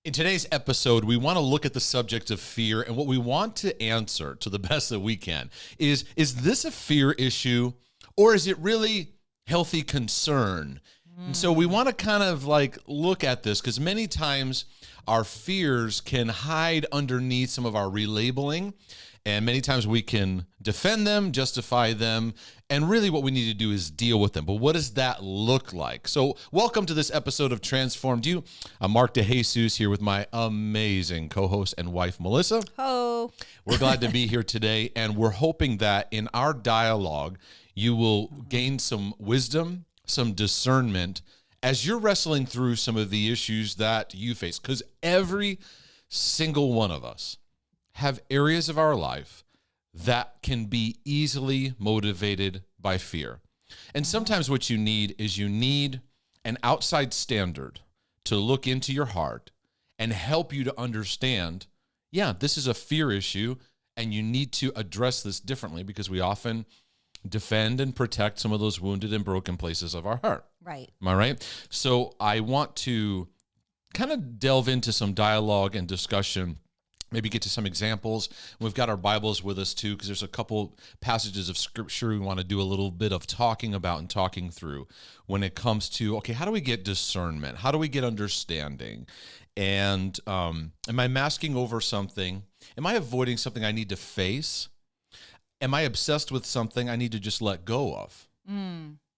In today's episode, we want to look at the subject of fear, and what we want to answer to the best that we can is this a fear issue, or is it really healthy concern? And so we want to kind of like look at this because many times our fears can hide underneath some of our relabeling, and many times we can defend them, justify them, and really what we need to do is deal with them. But what does that look like? So welcome to this episode of Transformed You. I'm Mark DeJesus here with my amazing co-host and wife, Melissa. Ho. We're glad to be here today, and we're hoping that in our dialogue, you will gain some wisdom, some discernment as you're wrestling through some of the issues that you face. Because every single one of us have areas of our life that can be easily motivated by fear. And sometimes what you need is an outside standard to look into your heart and help you to understand, yeah, this is a fear issue and you need to address this differently because we often defend and protect some of those wounded and broken places of our heart. Right. Am I right? So I want to kind of delve into some dialogue and discussion, maybe get to some examples. We've got our Bibles with us too, because there's a couple passages of scripture we want to do a little bit of talking about and talking through when it comes to, okay, how do we get discernment? How do we get understanding? And am I masking over something? Am I avoiding something I need to face? Am I obsessed with something I need to just let go of?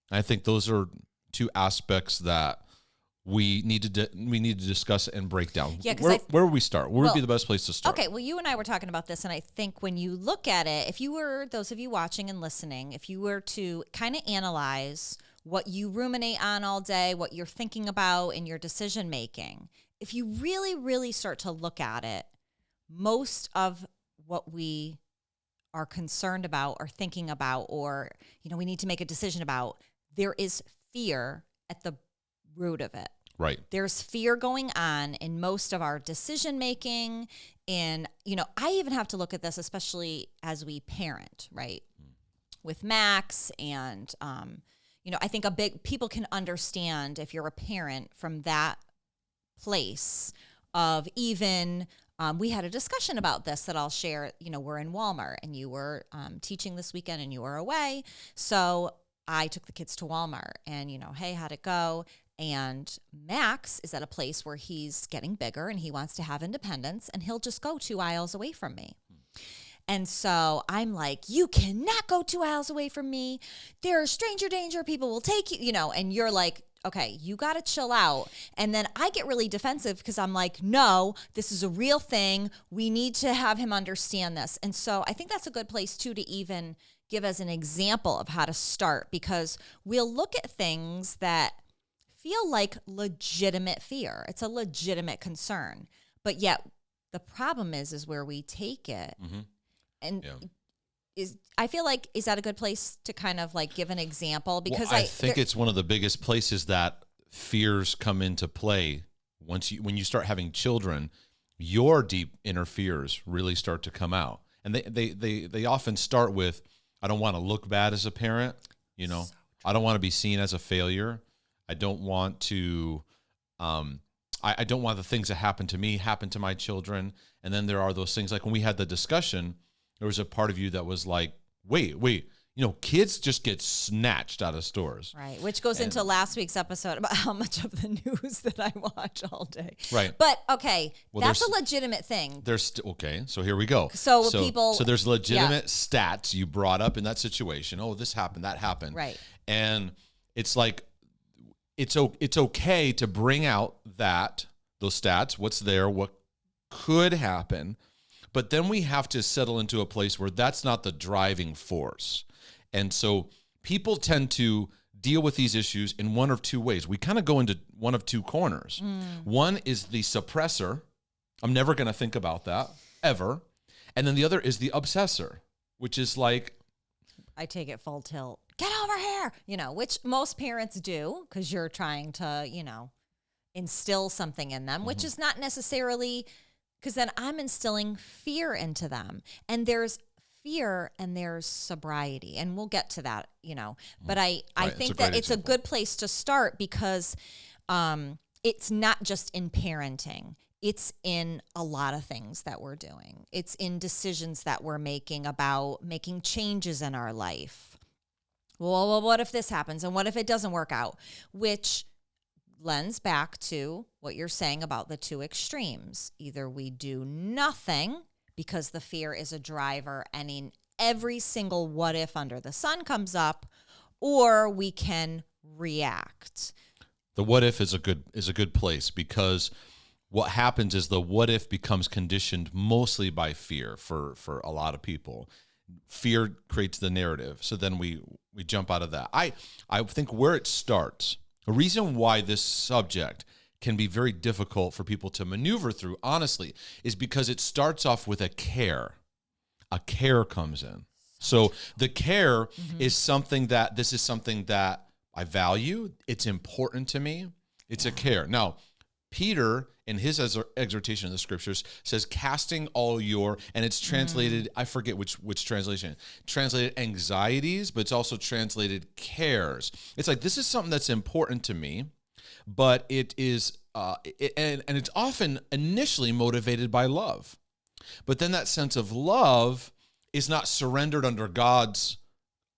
I think those are two aspects that we need to discuss and break down. Yeah, where would we start? Where would be the best place to start? Okay, well, you and I were talking about this, and I think when you look at it, if you were, those of you watching and listening, if you were to kind of analyze what you ruminate on all day, what you're thinking about in your decision making, if you really, really start to look at it, most of what we are concerned about or thinking about, or, we need to make a decision about, there is fear at the root of it. Right. There's fear going on in most of our decision making. And, I even have to look at this, especially as we parent, right? With Max. And, I think people can understand if you're a parent from that place of even, we had a discussion about this that I'll share. We're in Walmart and you were teaching this weekend and you were away. So I took the kids to Walmart and, hey, how'd it go? And Max is at a place where he's getting bigger and he wants to have independence and he'll just go 2 aisles away from me. And so I'm like, you cannot go 2 aisles away from me. There's stranger danger. People will take you, and you're like, okay, you got to chill out. And then I get really defensive because I'm like, no, this is a real thing. We need to have him understand this. And so I think that's a good place too to even give as an example of how to start, because we'll look at things that feel like legitimate fear. It's a legitimate concern. But yet the problem is where we take it. Mm-hmm. And I feel like, is that a good place to kind of like give an example? Because I think it's one of the biggest places that fears come into play. When you start having children, your deep inner fears really start to come out. And they often start with, I don't want to look bad as a parent, I don't want to be seen as a failure. I don't want to, I don't want the things that happen to me happen to my children. And then there are those things like when we had the discussion, there was a part of you that was like, wait, kids just get snatched out of stores. Right, which goes into last week's episode about how much of the news that I watch all day. Right. But, okay, that's a legitimate thing. Okay, so here we go. So there's legitimate stats you brought up in that situation. Oh, this happened, that happened. Right. And it's like, it's okay to bring out those stats, what's there, what could happen, but then we have to settle into a place where that's not the driving force. And so people tend to deal with these issues in one of two ways. We kind of go into one of two corners. One is the suppressor. I'm never going to think about that, ever. And then the other is the obsessor, which is like, I take it full tilt. Get over here, which most parents do because you're trying to, instill something in them, which is not necessarily, because then I'm instilling fear into them. And there's fear and there's sobriety. And we'll get to that, But I think that it's a good place to start because it's not just in parenting. It's in a lot of things that we're doing. It's in decisions that we're making about making changes in our life. Well, what if this happens? And what if it doesn't work out? Which lends back to what you're saying about the two extremes. Either we do nothing because the fear is a driver and in every single what if under the sun comes up, or we can react. The what if is a good place, because what happens is the what if becomes conditioned mostly by fear for a lot of people. Fear creates the narrative. So then we jump out of that. I think where it starts, a reason why this subject can be very difficult for people to maneuver through, honestly, is because it starts off with a care. A care comes in. So the care is something that I value. It's important to me. It's a care. Now, Peter, in his exhortation in the scriptures, says, casting all your, and it's translated, I forget which translation, translated anxieties, but it's also translated cares. It's like, this is something that's important to me, but it is, and it's often initially motivated by love. But then that sense of love is not surrendered under God's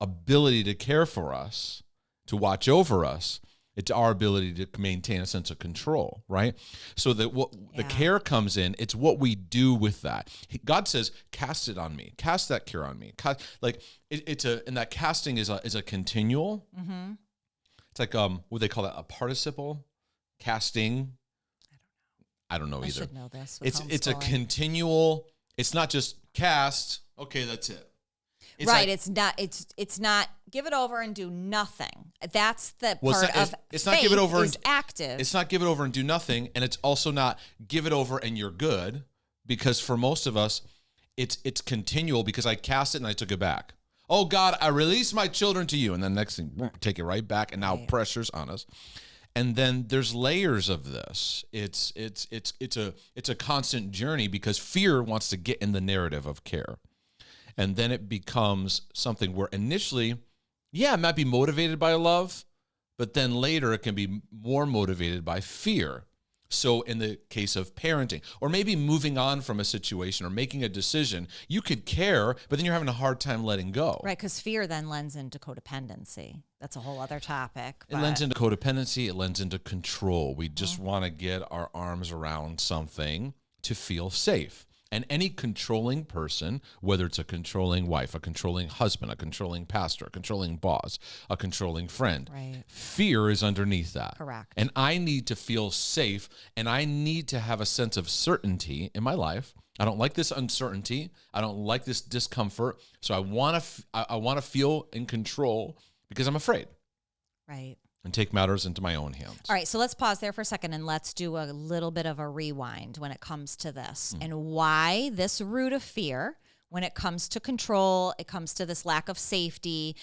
ability to care for us, to watch over us. It's our ability to maintain a sense of control, right? So that the care comes in, it's what we do with that. God says, cast it on me. Cast that care on me. And that casting is a continual. Mm-hmm. It's like, what they call that? A participle? Casting? I don't know either. I should know this. It's a continual, it's not just cast, okay, that's it. It's right. Like, it's not give it over and do nothing. That's the part of it's not give it over is active. It's not give it over and do nothing. And it's also not give it over and you're good, because for most of us, it's continual, because I cast it and I took it back. Oh God, I release my children to you. And then next thing, take it right back. And now pressure's on us. And then there's layers of this. It's a constant journey, because fear wants to get in the narrative of care. And then it becomes something where initially, it might be motivated by love, but then later it can be more motivated by fear. So in the case of parenting, or maybe moving on from a situation or making a decision, you could care, but then you're having a hard time letting go. Right, because fear then lends into codependency. That's a whole other topic. It lends into codependency. It lends into control. We just want to get our arms around something to feel safe. And any controlling person, whether it's a controlling wife, a controlling husband, a controlling pastor, a controlling boss, a controlling friend, fear is underneath that. Correct. And I need to feel safe, and I need to have a sense of certainty in my life. I don't like this uncertainty. I don't like this discomfort. So I want to feel in control, because I'm afraid. Right. And take matters into my own hands. All right, so let's pause there for a second and let's do a little bit of a rewind when it comes to this and why this root of fear, when it comes to control, it comes to this lack of safety,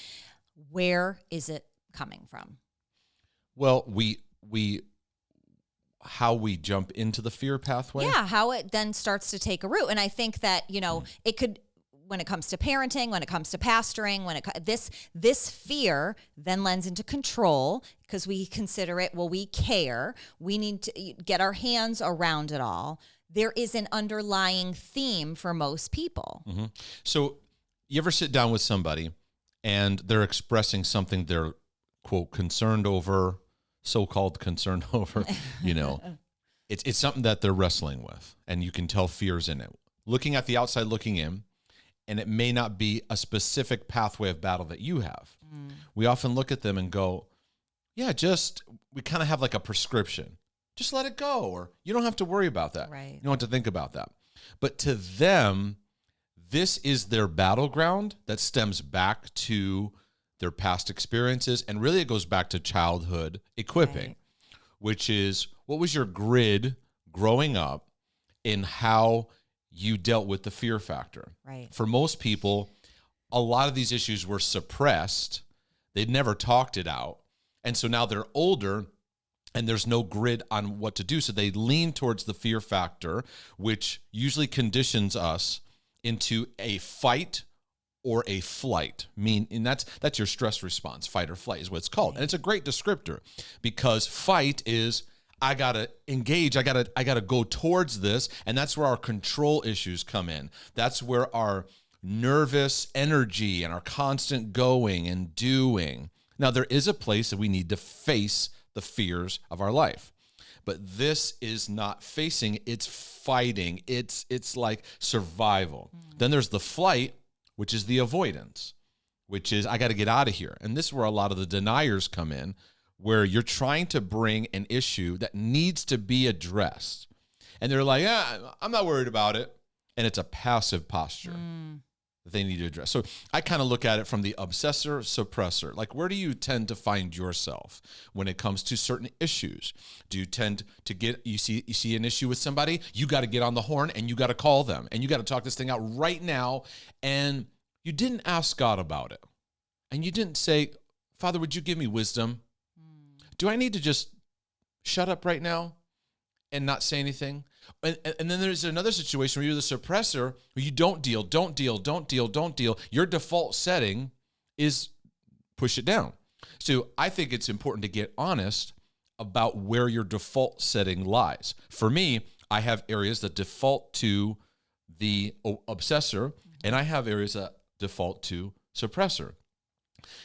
where is it coming from? Well, how we jump into the fear pathway? Yeah, how it then starts to take a root. And I think that, it could, when it comes to parenting, when it comes to pastoring, this fear then lends into control, because we consider it, we care, we need to get our hands around it all. There is an underlying theme for most people. Mm-hmm. So you ever sit down with somebody and they're expressing something they're, quote, concerned over, so-called concerned over, it's something that they're wrestling with, and you can tell fear's in it. Looking at the outside, looking in, and it may not be a specific pathway of battle that you have. We often look at them and go, we kind of have like a prescription. Just let it go, or you don't have to worry about that. Right. You don't have to think about that. But to them, this is their battleground that stems back to their past experiences. And really it goes back to childhood equipping, which is, what was your grid growing up in how you dealt with the fear factor? Right. For most people, a lot of these issues were suppressed. They'd never talked it out. And so now they're older and there's no grid on what to do. So they lean towards the fear factor, which usually conditions us into a fight or a flight. And that's your stress response. Fight or flight is what it's called. And it's a great descriptor, because fight is, I got to engage. I got to go towards this. And that's where our control issues come in. That's where our nervous energy and our constant going and doing. Now, there is a place that we need to face the fears of our life. But this is not facing, it's fighting. It's like survival. Then there's the flight, which is the avoidance, which is I got to get out of here. And this is where a lot of the deniers come in, where you're trying to bring an issue that needs to be addressed. And they're like, yeah, I'm not worried about it. And it's a passive posture that they need to address. So I kind of look at it from the obsessor, suppressor. Like, where do you tend to find yourself when it comes to certain issues? Do you tend to you see an issue with somebody, you got to get on the horn and you got to call them and you got to talk this thing out right now. And you didn't ask God about it. And you didn't say, Father, would you give me wisdom? Do I need to just shut up right now and not say anything? And then there's another situation where you're the suppressor, where you don't deal. Your default setting is push it down. So I think it's important to get honest about where your default setting lies. For me, I have areas that default to the obsessor, and I have areas that default to suppressor.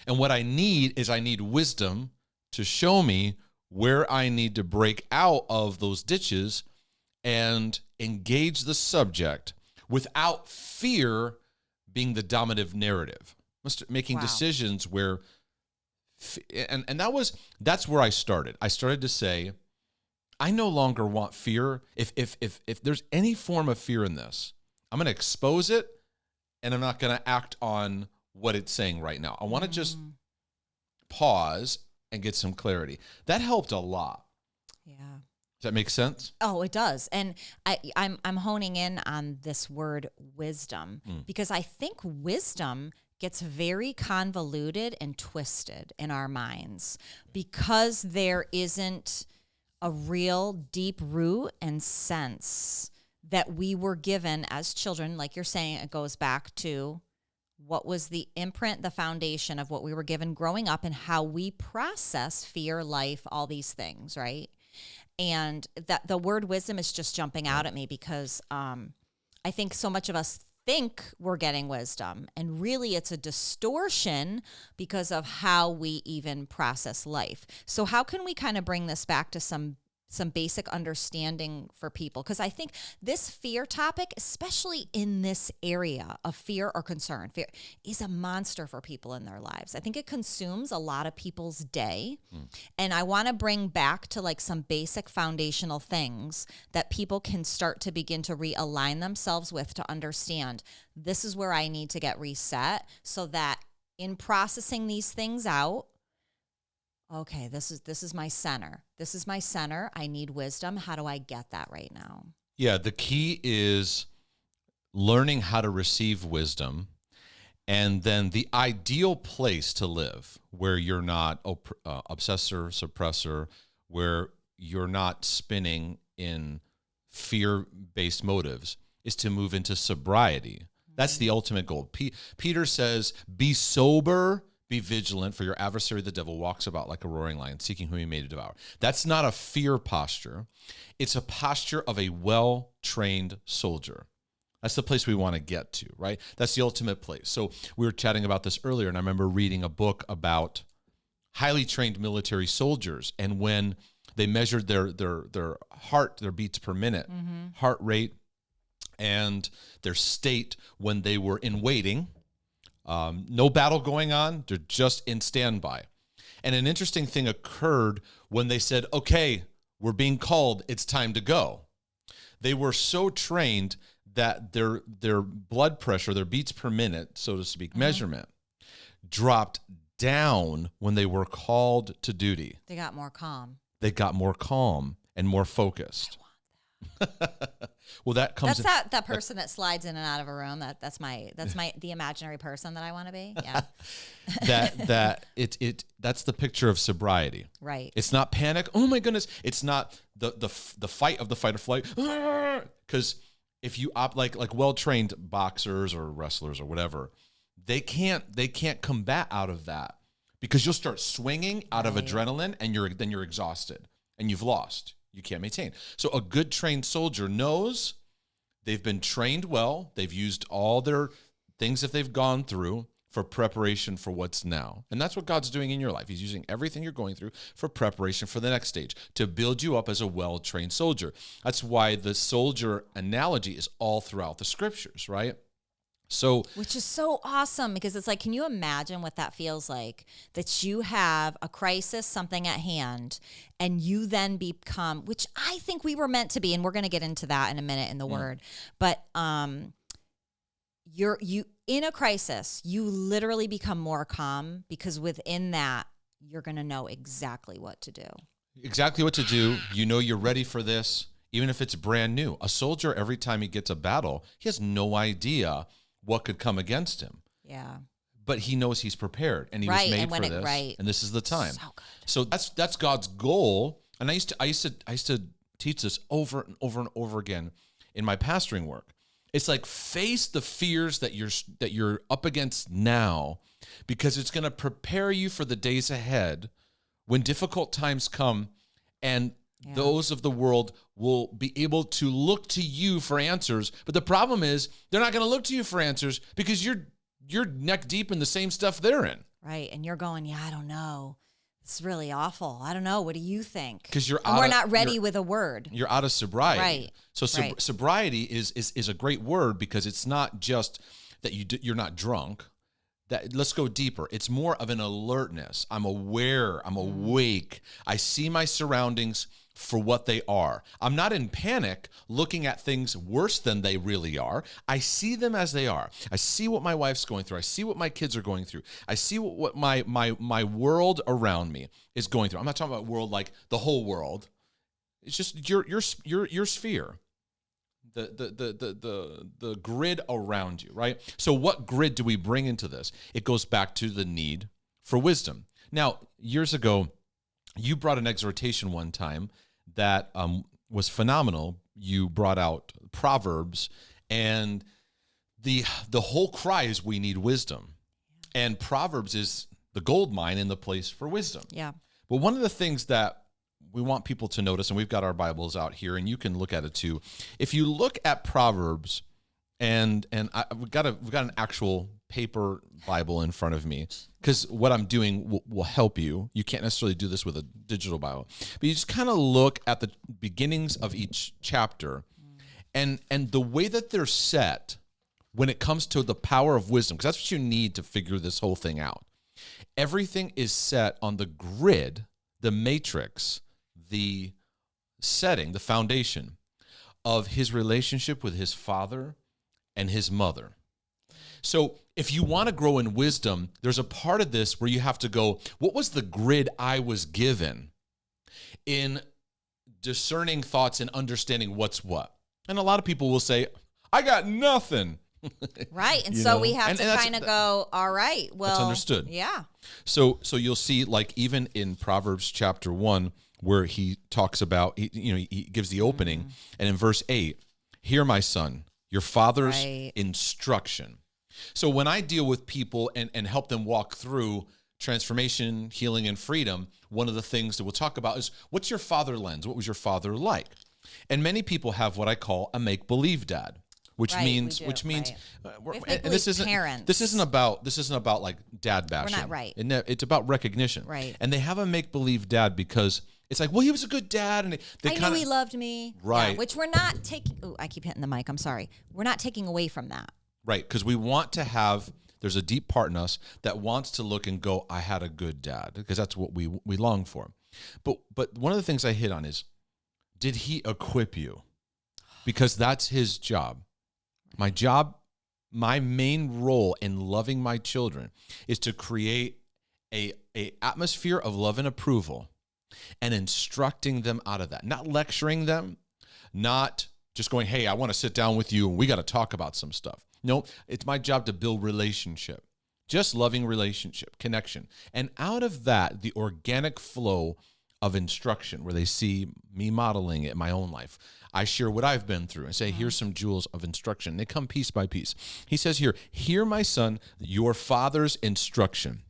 And what I need wisdom to show me where I need to break out of those ditches and engage the subject without fear being the dominative narrative. Making decisions where, and that's where I started. I started to say, I no longer want fear. If there's any form of fear in this, I'm going to expose it, and I'm not going to act on what it's saying right now. I want to just pause and get some clarity. That helped a lot. Yeah. Does that make sense? Oh, it does. And I'm honing in on this word wisdom because I think wisdom gets very convoluted and twisted in our minds because there isn't a real deep root and sense that we were given as children. Like you're saying, it goes back to what was the imprint, the foundation of what we were given growing up and how we process fear, life, all these things, right? And that the word wisdom is just jumping out at me because I think so much of us think we're getting wisdom, and really it's a distortion because of how we even process life. So how can we kind of bring this back to some basic understanding for people? Because I think this fear topic, especially in this area of fear or concern, fear is a monster for people in their lives. I think it consumes a lot of people's day. And I want to bring back to like some basic foundational things that people can start to begin to realign themselves with to understand this is where I need to get reset so that in processing these things out, okay, this is my center. This is my center. I need wisdom. How do I get that right now? Yeah, the key is learning how to receive wisdom, and then the ideal place to live where you're not obsessor, suppressor, where you're not spinning in fear-based motives is to move into sobriety. That's the ultimate goal. Peter says, be sober, be vigilant, for your adversary, the devil, walks about like a roaring lion, seeking whom he may devour. That's not a fear posture. It's a posture of a well-trained soldier. That's the place we want to get to, right? That's the ultimate place. So we were chatting about this earlier, and I remember reading a book about highly trained military soldiers, and when they measured their heart, their beats per minute, heart rate, and their state when they were in waiting. No battle going on. They're just in standby. And an interesting thing occurred when they said, okay, we're being called. It's time to go. They were so trained that their blood pressure, their beats per minute, so to speak, measurement, dropped down when they were called to duty. They got more calm. They got more calm and more focused. Well, that comes. That's that person that slides in and out of a room. That's the imaginary person that I want to be. Yeah. That's the picture of sobriety. Right. It's not panic. Oh my goodness. It's not the fight of the fight or flight. Because if you opt like well-trained boxers or wrestlers or whatever, they can't combat out of that, because you'll start swinging out of adrenaline and you're exhausted and you've lost. You can't maintain. So a good trained soldier knows they've been trained well. They've used all their things that they've gone through for preparation for what's now. And that's what God's doing in your life. He's using everything you're going through for preparation for the next stage, to build you up as a well-trained soldier. That's why the soldier analogy is all throughout the scriptures, right? So, which is so awesome, because it's like, can you imagine what that feels like? That you have a crisis, something at hand, and you then become, which I think we were meant to be, and we're going to get into that in a minute in the word, but you in a crisis, you literally become more calm, because within that, you're going to know exactly what to do. Exactly what to do. You know you're ready for this, even if it's brand new. A soldier, every time he gets a battle, he has no idea what could come against him. Yeah. But he knows he's prepared, and he was made for this, and this is the time. So good. So that's God's goal. And I used to teach this over and over and over again in my pastoring work. It's like, face the fears that you're up against now, because it's going to prepare you for the days ahead when difficult times come, and those of the world will be able to look to you for answers. But the problem is, they're not going to look to you for answers because you're neck deep in the same stuff they're in. Right. And you're going, I don't know. It's really awful. I don't know. What do you think? Because we're not ready with a word. You're out of sobriety. Right. So sobriety is a great word, because it's not just that you're not drunk. Let's go deeper. It's more of an alertness. I'm aware. I'm awake. I see my surroundings for what they are. I'm not in panic looking at things worse than they really are. I see them as they are. I see what my wife's going through. I see what my kids are going through. I see what my world around me is going through. I'm not talking about world like the whole world. It's just your sphere. The grid around you, right? So what grid do we bring into this? It goes back to the need for wisdom. Now, years ago, you brought an exhortation one time that was phenomenal. You brought out Proverbs, and the whole cry is, we need wisdom. And Proverbs is the gold mine in the place for wisdom. Yeah. But one of the things that we want people to notice, and we've got our Bibles out here, and you can look at it too. If you look at Proverbs, we've got an actual paper Bible in front of me, because what I'm doing will help you. You can't necessarily do this with a digital Bible, but you just kind of look at the beginnings of each chapter, and the way that they're set when it comes to the power of wisdom, because that's what you need to figure this whole thing out. Everything is set on the grid, the matrix, the setting, the foundation of his relationship with his father and his mother. So if you want to grow in wisdom, there's a part of this where you have to go, what was the grid I was given in discerning thoughts and understanding what's what? And a lot of people will say, I got nothing. Right. And so we have to kind of go, all right, well. That's understood. Yeah. So you'll see, like, even in Proverbs chapter 1, where he talks about, he gives the opening, and in verse 8, hear my son, your father's instruction. So when I deal with people and help them walk through transformation, healing, and freedom, one of the things that we'll talk about is, what's your father lens? What was your father like? And many people have what I call a make-believe dad, which means and this isn't about like dad bashing. We're not right. It's about recognition. Right. And they have a make-believe dad because it's like, well, he was a good dad, and I knew he loved me. Right. Yeah, which we're not taking. Oh, I keep hitting the mic. I'm sorry. We're not taking away from that. Right, because we want to have, there's a deep part in us that wants to look and go, I had a good dad, because that's what we long for. But one of the things I hit on is, did he equip you? Because that's his job. My job, my main role in loving my children is to create a atmosphere of love and approval and instructing them out of that. Not lecturing them, not just going, hey, I want to sit down with you and we got to talk about some stuff. No, it's my job to build relationship, just loving relationship, connection. And out of that, the organic flow of instruction where they see me modeling it in my own life. I share what I've been through and say, here's some jewels of instruction. They come piece by piece. He says here, hear my son, your father's instruction.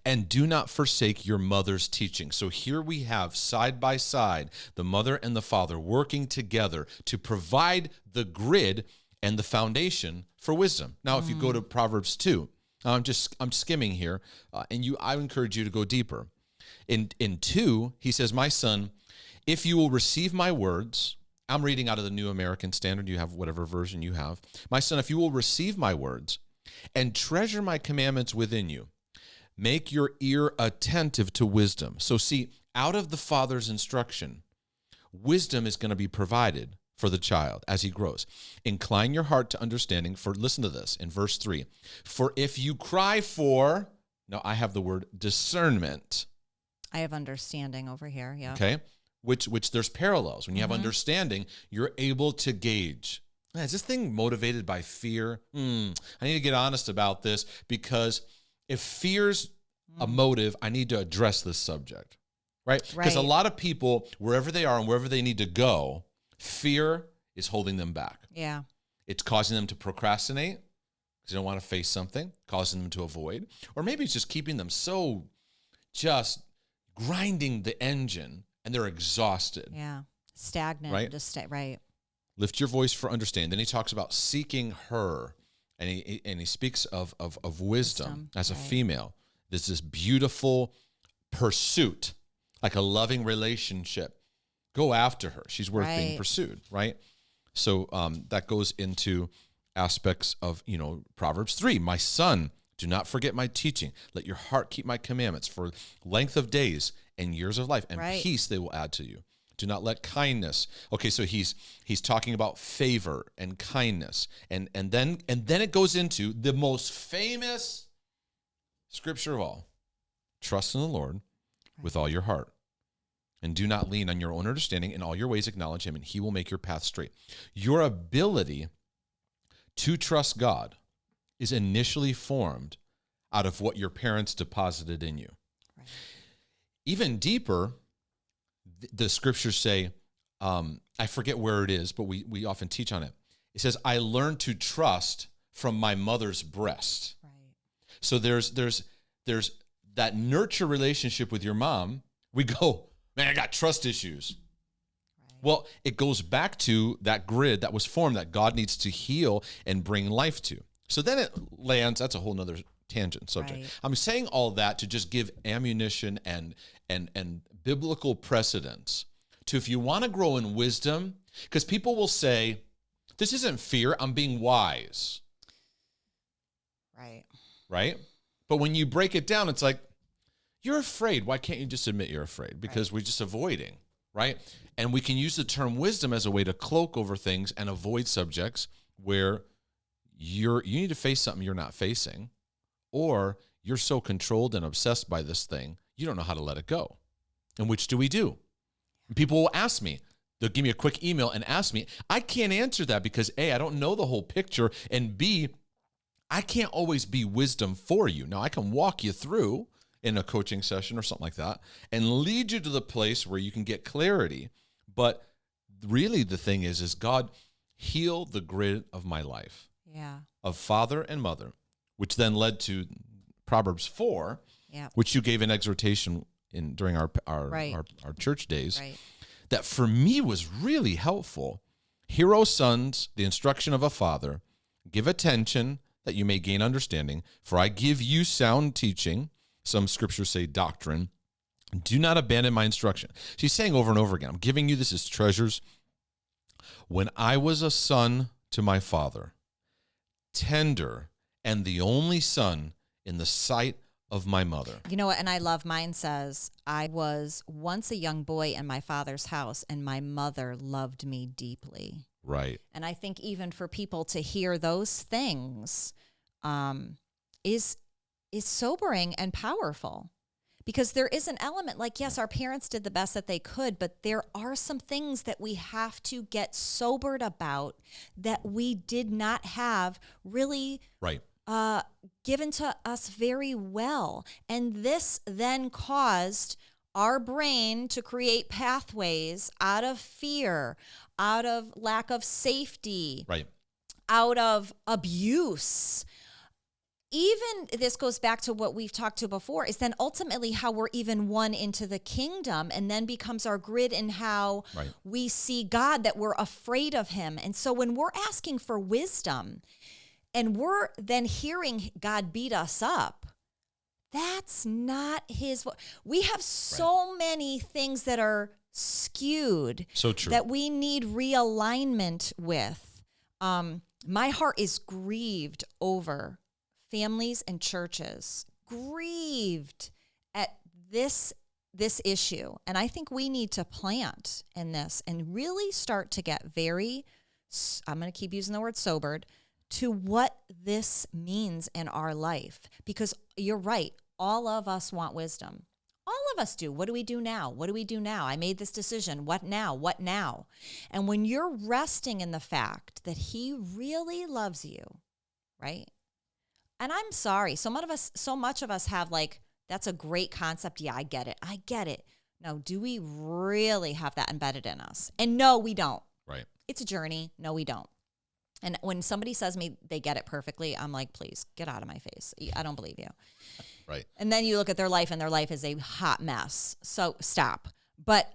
And do not forsake your mother's teaching. So here we have side by side the mother and the father working together to provide the grid and the foundation for wisdom. Now, if you go to Proverbs 2, I'm skimming here, I encourage you to go deeper. In 2, he says, my son, if you will receive my words, I'm reading out of the New American Standard. You have whatever version you have. My son, if you will receive my words and treasure my commandments within you, make your ear attentive to wisdom. So see, out of the father's instruction, wisdom is going to be provided for the child as he grows. Incline your heart to understanding, for, listen to this in verse 3, for if you cry for, now I have the word discernment. I have understanding over here, yeah. Okay, which there's parallels. When you have understanding, you're able to gauge. Is this thing motivated by fear? I need to get honest about this, because if fear's a motive, I need to address this subject, right? Because a lot of people, wherever they are and wherever they need to go, fear is holding them back. Yeah. It's causing them to procrastinate because they don't want to face something, causing them to avoid, or maybe it's just keeping them so just grinding the engine and they're exhausted. Yeah. Stagnant. Right? Right. Lift your voice for understanding. Then he talks about seeking her. And he speaks of wisdom as a female. There's this beautiful pursuit, like a loving relationship. Go after her. She's worth being pursued, right? So that goes into aspects of, Proverbs 3. My son, do not forget my teaching. Let your heart keep my commandments, for length of days and years of life and peace they will add to you. Do not let kindness. Okay, so he's talking about favor and kindness, and then it goes into the most famous scripture of all: trust in the Lord with all your heart, and do not lean on your own understanding. In all your ways acknowledge him, and he will make your path straight. Your ability to trust God is initially formed out of what your parents deposited in you. Right. Even deeper, the scriptures say, I forget where it is, but we often teach on it. It says, I learned to trust from my mother's breast. Right. So there's that nurture relationship with your mom. We go, man, I got trust issues. Right. Well, it goes back to that grid that was formed that God needs to heal and bring life to. So then it lands, that's a whole nother tangent subject. Right. I'm saying all that to just give ammunition and biblical precedence to, if you want to grow in wisdom, because people will say, this isn't fear, I'm being wise. Right? But when you break it down, it's like, you're afraid. Why can't you just admit you're afraid? Because we're just avoiding, right? And we can use the term wisdom as a way to cloak over things and avoid subjects where you need to face something you're not facing, or you're so controlled and obsessed by this thing, you don't know how to let it go. And which do we do? People will ask me. They'll give me a quick email and ask me. I can't answer that because A, I don't know the whole picture, and B, I can't always be wisdom for you. Now, I can walk you through in a coaching session or something like that and lead you to the place where you can get clarity. But really the thing is God, heal the grid of my life. Yeah. Of father and mother, which then led to Proverbs 4, which you gave an exhortation in during our church days, that for me was really helpful. Hear, O sons, the instruction of a father. Give attention that you may gain understanding. For I give you sound teaching. Some scriptures say doctrine. Do not abandon my instruction. She's saying over and over again, I'm giving you this as treasures. When I was a son to my father, tender and the only son in the sight of my mother. You know what? And I love mine says, I was once a young boy in my father's house, and my mother loved me deeply. Right. And I think even for people to hear those things is sobering and powerful, because there is an element like, yes, our parents did the best that they could, but there are some things that we have to get sobered about that we did not have really given to us very well. And this then caused our brain to create pathways out of fear, out of lack of safety, out of abuse, even this goes back to what we've talked to before, is then ultimately how we're even one into the kingdom, and then becomes our grid in how we see God, that we're afraid of him. And so when we're asking for wisdom and we're then hearing God beat us up, that's not his voice. We have so many things that are skewed, so true, that we need realignment with. My heart is grieved over families and churches, grieved at this issue. And I think we need to plant in this and really start to get very, I'm going to keep using the word sobered, to what this means in our life. Because you're right, all of us want wisdom. All of us do. What do we do now? What do we do now? I made this decision. What now? What now? And when you're resting in the fact that he really loves you, right? And I'm sorry, so much of us have like, that's a great concept. Yeah, I get it. No, do we really have that embedded in us? And no, we don't. Right. It's a journey. No, we don't. And when somebody says to me they get it perfectly, I'm like, please get out of my face. I don't believe you. Right. And then you look at their life and their life is a hot mess. So stop. But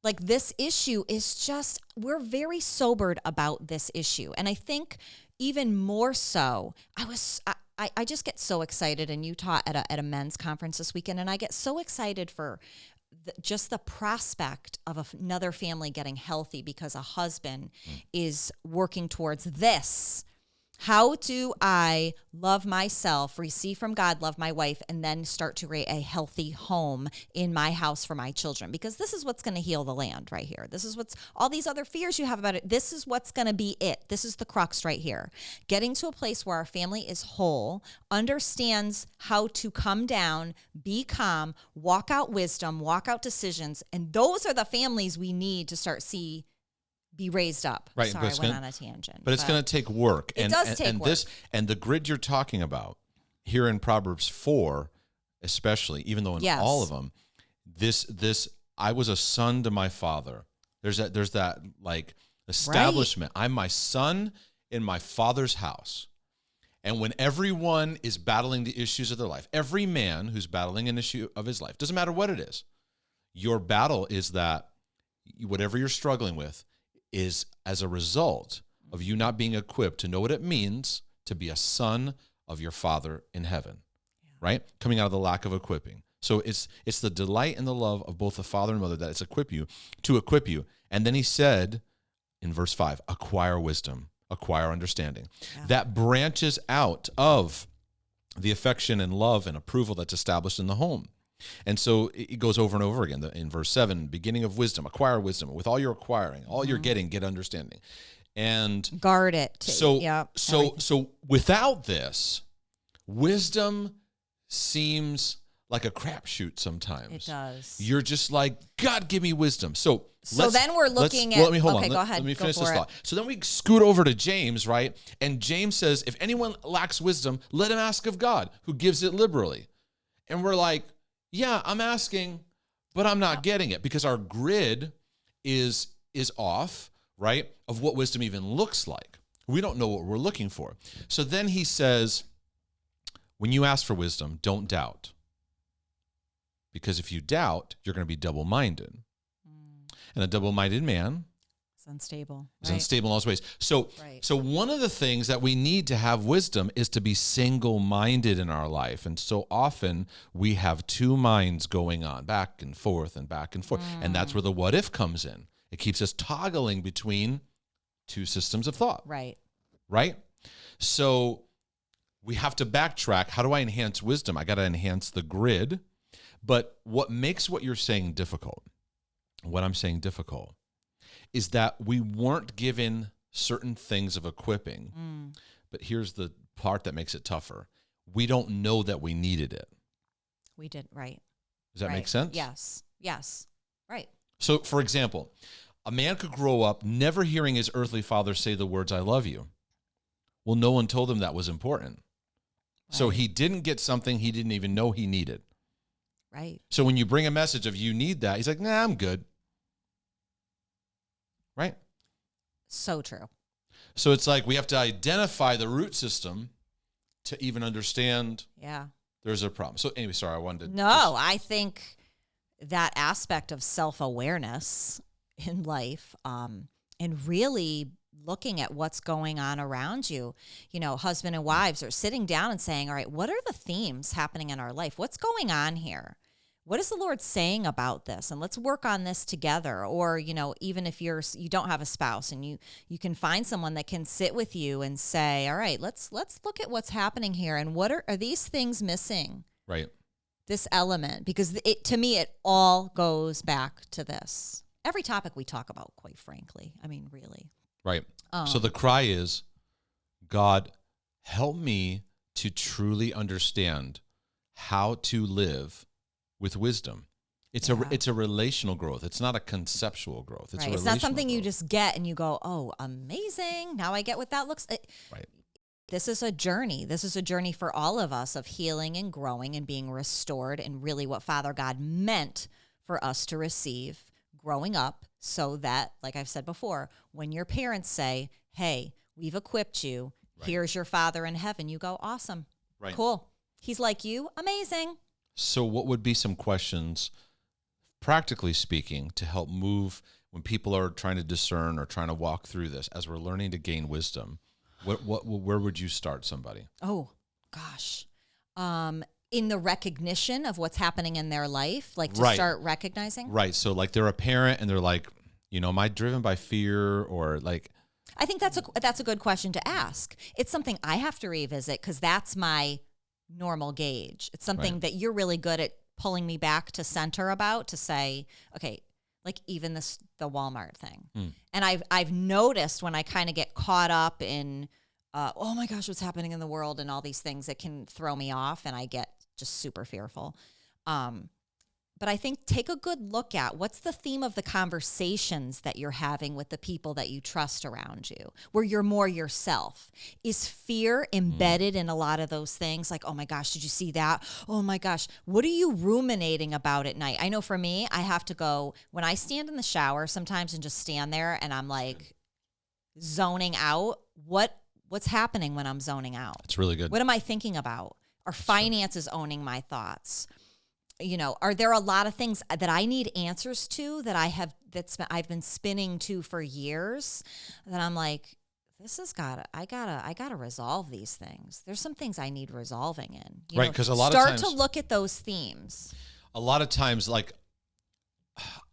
like this issue is just, we're very sobered about this issue. And I think even more so, I just get so excited, and you taught at a men's conference this weekend, and I get so excited for just the prospect of another family getting healthy because a husband is working towards this. How do I love myself, receive from God, love my wife, and then start to create a healthy home in my house for my children? Because this is what's going to heal the land right here. This is what's, all these other fears you have about it, this is what's going to be it. This is the crux right here. Getting to a place where our family is whole, understands how to come down, be calm, walk out wisdom, walk out decisions. And those are the families we need to start be raised up. Right. Sorry, I went on a tangent. But it's going to take work. It does take work. And the grid you're talking about here in Proverbs 4, especially, even though in all of them, this I was a son to my father. There's that like establishment. I'm my son in my father's house. And when everyone is battling the issues of their life, every man who's battling an issue of his life, doesn't matter what it is, your battle is that whatever you're struggling with is as a result of you not being equipped to know what it means to be a son of your Father in heaven, right? Coming out of the lack of equipping. So it's the delight and the love of both the father and mother that it's equip you. And then he said in verse 5, acquire wisdom, acquire understanding. Yeah. That branches out of the affection and love and approval that's established in the home. And so it goes over and over again. In verse 7, beginning of wisdom, acquire wisdom. With all your acquiring, all you're getting, get understanding. And guard it. So without this, wisdom seems like a crapshoot sometimes. It does. You're just like, God, give me wisdom. So then we're looking at, hold on. Go ahead. Let me finish this thought. So then we scoot over to James, right? And James says, if anyone lacks wisdom, let him ask of God, who gives it liberally. And we're like, yeah, I'm asking, but I'm not getting it, because our grid is off, right, of what wisdom even looks like. We don't know what we're looking for. So then he says, when you ask for wisdom, don't doubt. Because if you doubt, you're going to be double-minded. And a double-minded man is unstable. Is unstable in all his ways. So one of the things that we need to have wisdom is to be single-minded in our life. And so often we have two minds going on, back and forth and back and forth. And that's where the what if comes in. It keeps us toggling between two systems of thought. Right? So we have to backtrack. How do I enhance wisdom? I got to enhance the grid. But what makes what you're saying difficult, what I'm saying difficult, is that we weren't given certain things of equipping. But here's the part that makes it tougher. We don't know that we needed it. We did, right. Does that make sense? Yes. Right. So, for example, a man could grow up never hearing his earthly father say the words, I love you. Well, no one told him that was important. Right. So he didn't get something he didn't even know he needed. Right. So when you bring a message of you need that, he's like, nah, I'm good. Right? So true. So it's like we have to identify the root system to even understand Yeah. there's a problem. So anyway, sorry, I wanted to. No, I think that aspect of self-awareness in life, and really looking at what's going on around you, husband and wives are sitting down and saying, all right, what are the themes happening in our life? What's going on here? What is the Lord saying about this? And let's work on this together. Or, even if you don't have a spouse, and you can find someone that can sit with you and say, all right, let's look at what's happening here. And what are these things missing? Right. This element, because to me, it all goes back to this. Every topic we talk about, quite frankly. I mean, really. Right. So the cry is, God, help me to truly understand how to live with wisdom. It's a relational growth. It's not a conceptual growth. It's right. It's not something you just get and you go, oh, amazing. Now I get what that looks like. Right. This is a journey. This is a journey for all of us of healing and growing and being restored, and really what Father God meant for us to receive growing up, so that, like I've said before, when your parents say, hey, we've equipped you, here's your Father in heaven, you go, awesome, cool. He's like you, amazing. So what would be some questions, practically speaking, to help move when people are trying to discern or trying to walk through this as we're learning to gain wisdom? Where would you start somebody? Oh, gosh. In the recognition of what's happening in their life, like to start recognizing? Right. So like they're a parent and they're like, am I driven by fear, or like? I think that's a good question to ask. It's something I have to revisit because that's my normal gauge. It's something that you're really good at pulling me back to center about, to say, okay, like even the Walmart thing. And I've noticed when I kind of get caught up in, oh my gosh, what's happening in the world and all these things that can throw me off, and I get just super fearful. But I think take a good look at what's the theme of the conversations that you're having with the people that you trust around you, where you're more yourself. Is fear embedded in a lot of those things? Like, oh my gosh, did you see that? Oh my gosh, what are you ruminating about at night? I know for me, I have to go, when I stand in the shower sometimes and just stand there and I'm like zoning out, what's happening when I'm zoning out? It's really good. What am I thinking about? Are finances owning my thoughts? Are there a lot of things that I need answers to that I've been spinning to for years, that I'm like, I gotta resolve these things. There's some things I need resolving in. Right, because a lot of times start to look at those themes. A lot of times, like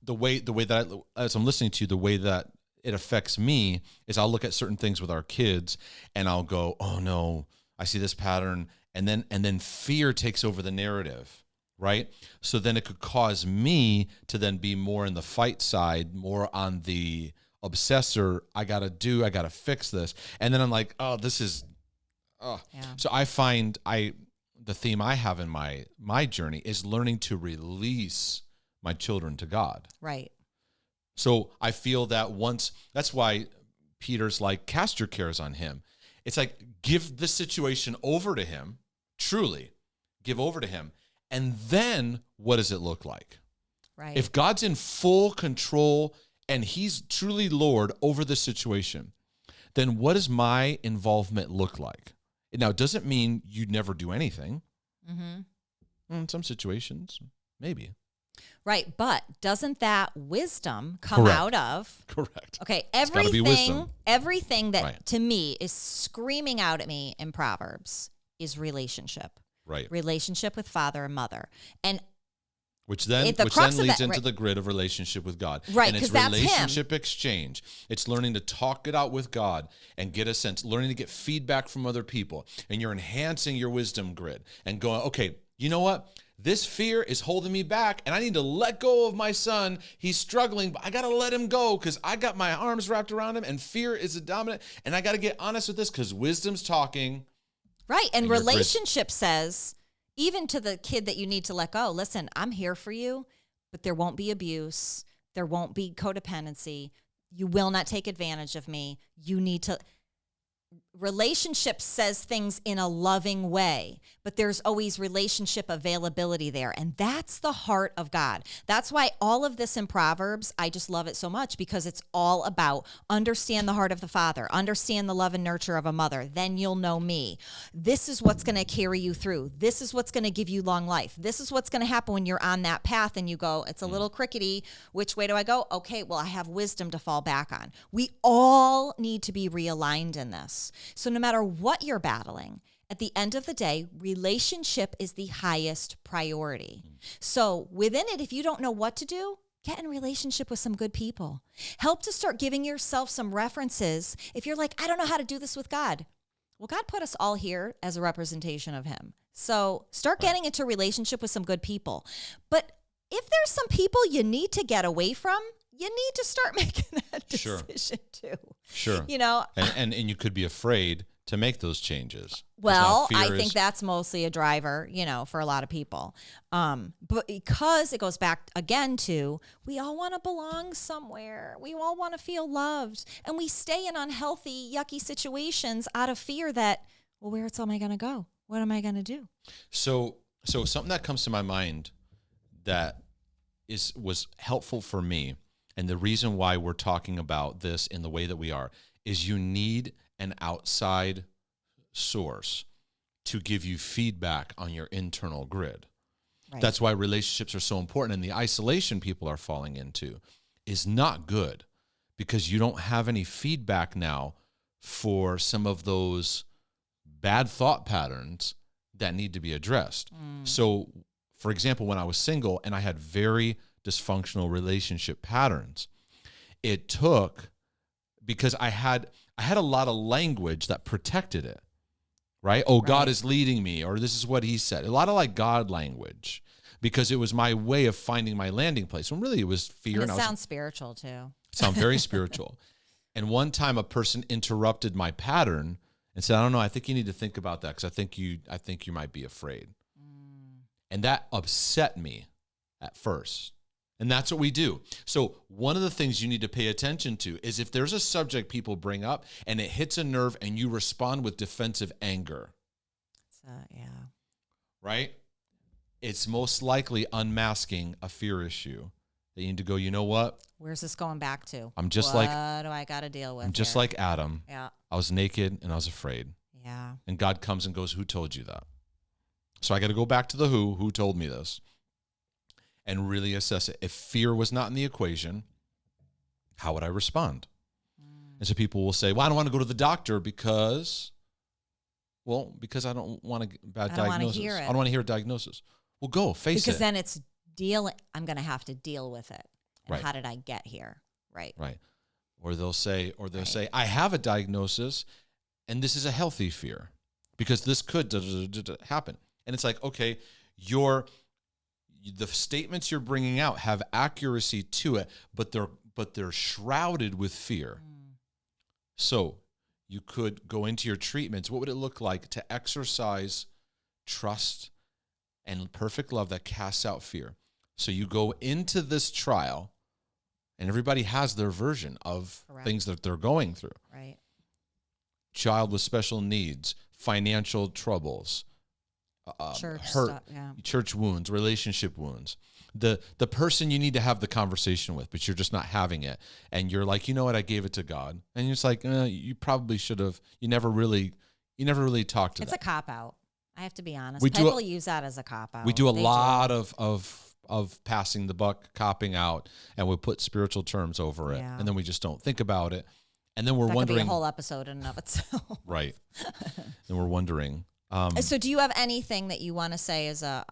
the way that as I'm listening to you, the way that it affects me is I'll look at certain things with our kids and I'll go, oh no, I see this pattern, and then fear takes over the narrative. Right? So then it could cause me to then be more in the fight side, more on the obsessor. I got to fix this. And then I'm like, oh, this is, oh. Yeah. So I find the theme I have in my journey is learning to release my children to God. Right. So I feel that that's why Peter's like, cast your cares on him. It's like, give the situation over to him, truly give over to him. And then what does it look like? Right. If God's in full control and he's truly Lord over the situation, then what does my involvement look like? Now, it doesn't mean you never do anything. Mm-hmm. In some situations, maybe. Right. But doesn't that wisdom come out of? Correct. Okay. Everything that to me is screaming out at me in Proverbs is relationship. Right. Relationship with father and mother. And which then leads into the grid of relationship with God. Right, and it's relationship exchange. It's learning to talk it out with God and get a sense, learning to get feedback from other people. And you're enhancing your wisdom grid and going, okay, you know what? This fear is holding me back and I need to let go of my son. He's struggling, but I got to let him go because I got my arms wrapped around him and fear is a dominant. And I got to get honest with this because wisdom's talking. Right. And relationship says, even to the kid that you need to let go, listen, I'm here for you, but there won't be abuse. There won't be codependency. You will not take advantage of me. You need to. relationship says things in a loving way, but there's always relationship availability there. And that's the heart of God. That's why all of this in Proverbs, I just love it so much, because it's all about understand the heart of the father, understand the love and nurture of a mother. Then you'll know me. This is what's going to carry you through. This is what's going to give you long life. This is what's going to happen when you're on that path and you go, it's a little crickety. Which way do I go? Okay, well, I have wisdom to fall back on. We all need to be realigned in this. So no matter what you're battling, at the end of the day, relationship is the highest priority. So within it, if you don't know what to do, get in relationship with some good people. Help to start giving yourself some references. If you're like, I don't know how to do this with God. Well, God put us all here as a representation of him. So start getting into relationship with some good people. But if there's some people you need to get away from, you need to start making that decision too. Sure. You know, and you could be afraid to make those changes. Well, I think that's mostly a driver, you know, for a lot of people. But because it goes back again to, we all want to belong somewhere. We all want to feel loved. And we stay in unhealthy, yucky situations out of fear that, well, where else am I going to go? What am I going to do? So something that comes to my mind that was helpful for me, and the reason why we're talking about this in the way that we are, is you need an outside source to give you feedback on your internal grid. Right. That's why relationships are so important. And the isolation people are falling into is not good, because you don't have any feedback now for some of those bad thought patterns that need to be addressed. So, for example, when I was single and I had very dysfunctional relationship patterns, it took, because I had a lot of language that protected it, right? Oh, right. God is leading me, or this is what he said. A lot of like God language, because it was my way of finding my landing place. When really it was fear. And it sounds spiritual too. It sounds very spiritual. And one time a person interrupted my pattern and said, I don't know, I think you need to think about that, because I think you might be afraid. And that upset me at first. And that's what we do. So one of the things you need to pay attention to is if there's a subject people bring up and it hits a nerve and you respond with defensive anger. Yeah. Right? It's most likely unmasking a fear issue that you need to go, you know what? Where's this going back to? What do I got to deal with? I'm just like Adam. Yeah. I was naked and I was afraid. Yeah. And God comes and goes, who told you that? So I got to go back to the who told me this, and really assess it. If fear was not in the equation, how would I respond? And so people will say, well, I don't want to go to the doctor because I don't want a bad diagnosis. I don't want to hear a diagnosis. Well, go face it. Because then it's I'm going to have to deal with it. And right. How did I get here? Right. Right. Or they'll say, I have a diagnosis and this is a healthy fear because this could happen. And it's like, okay, the statements you're bringing out have accuracy to it, but they're shrouded with fear. So you could go into your treatments. What would it look like to exercise trust and perfect love that casts out fear? So you go into this trial, and everybody has their version of things that they're going through. Right. Child with special needs, financial troubles, church hurt, stuff, yeah. church wounds, relationship wounds. The person you need to have the conversation with, but you're just not having it. And you're like, you know what, I gave it to God. And you're just like, you probably should have. You never really talked to It's that. a cop-out. I have to be honest. We People use that as a cop-out. We do a lot of passing the buck, copping out, and we put spiritual terms over it. Yeah. And then we just don't think about it. And then we're wondering. Could be a whole episode in and of itself. Right. And we're wondering. So do you have anything that you want to say as a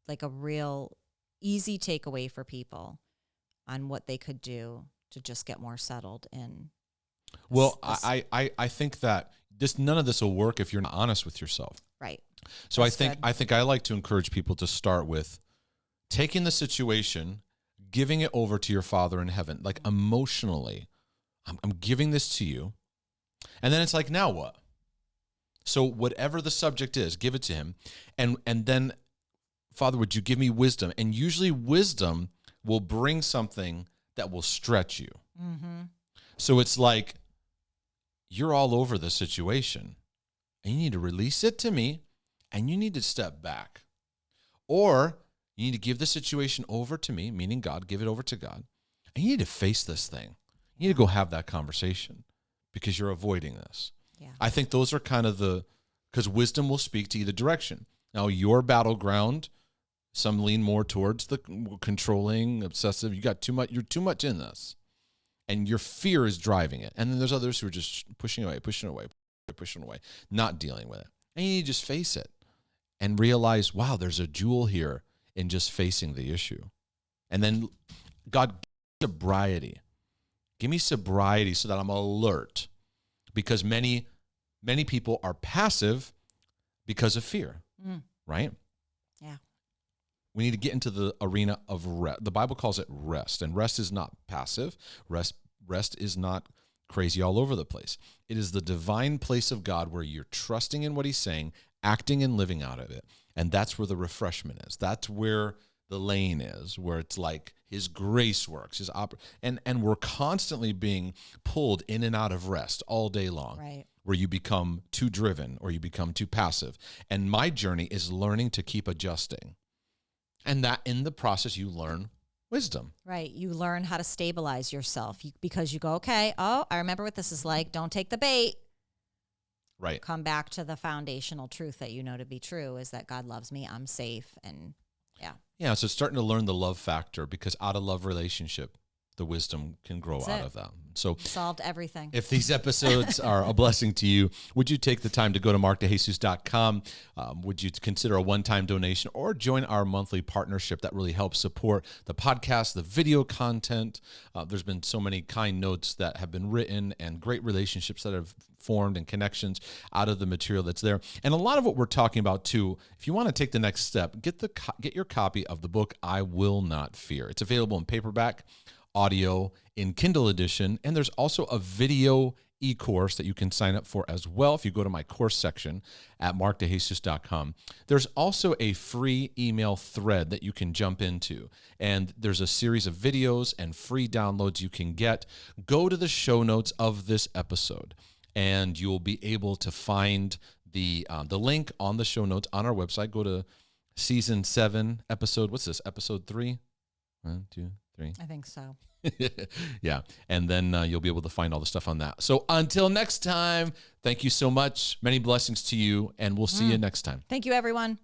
like a real easy takeaway for people on what they could do to just get more settled in? Well, I think that none of this will work if you're not honest with yourself. Right. So I think I like to encourage people to start with taking the situation, giving it over to your Father in heaven, like emotionally. I'm giving this to you. And then it's like, now what? So whatever the subject is, give it to him. And then, Father, would you give me wisdom? And usually wisdom will bring something that will stretch you. Mm-hmm. So it's like, you're all over the situation, and you need to release it to me, and you need to step back. Or you need to give the situation over to me, meaning God, give it over to God, and you need to face this thing. You need to go have that conversation because you're avoiding this. Yeah. I think those are kind of because wisdom will speak to either direction. Now, your battleground, some lean more towards the controlling, obsessive. You're too much in this. And your fear is driving it. And then there's others who are just pushing away, not dealing with it. And you need to just face it and realize, wow, there's a jewel here in just facing the issue. And then, God, sobriety. Give me sobriety so that I'm alert. Because many people are passive because of fear, right? Yeah. We need to get into the arena of rest. The Bible calls it rest, and rest is not passive. Rest is not crazy all over the place. It is the divine place of God where you're trusting in what he's saying, acting and living out of it. And that's where the refreshment is. That's where the lane is, where it's like his grace works, and we're constantly being pulled in and out of rest all day long, right? Where you become too driven or you become too passive. And my journey is learning to keep adjusting. And that in the process, you learn wisdom. Right. You learn how to stabilize yourself because you go, okay, I remember what this is like. Don't take the bait. Right. Come back to the foundational truth that you know to be true is that God loves me. I'm safe. And yeah. So starting to learn the love factor, because out of love relationship, the wisdom can grow out of that. So solved everything. If these episodes are a blessing to you, would you take the time to go to markdejesus.com? Would you consider a one-time donation or join our monthly partnership that really helps support the podcast, the video content? There's been so many kind notes that have been written and great relationships that have formed and connections out of the material that's there. And a lot of what we're talking about too, if you want to take the next step, get your copy of the book, I Will Not Fear. It's available in paperback, audio, in Kindle edition, and there's also a video e-course that you can sign up for as well if you go to my course section at markdejesus.com. There's also a free email thread that you can jump into, and there's a series of videos and free downloads you can get. Go to the show notes of this episode, and you'll be able to find the link on the show notes on our website. Go to season 7 episode. What's this? Episode 3? 1, 2, 3. I think so. Yeah. And then you'll be able to find all the stuff on that. So until next time, thank you so much. Many blessings to you, and we'll see you next time. Thank you, everyone.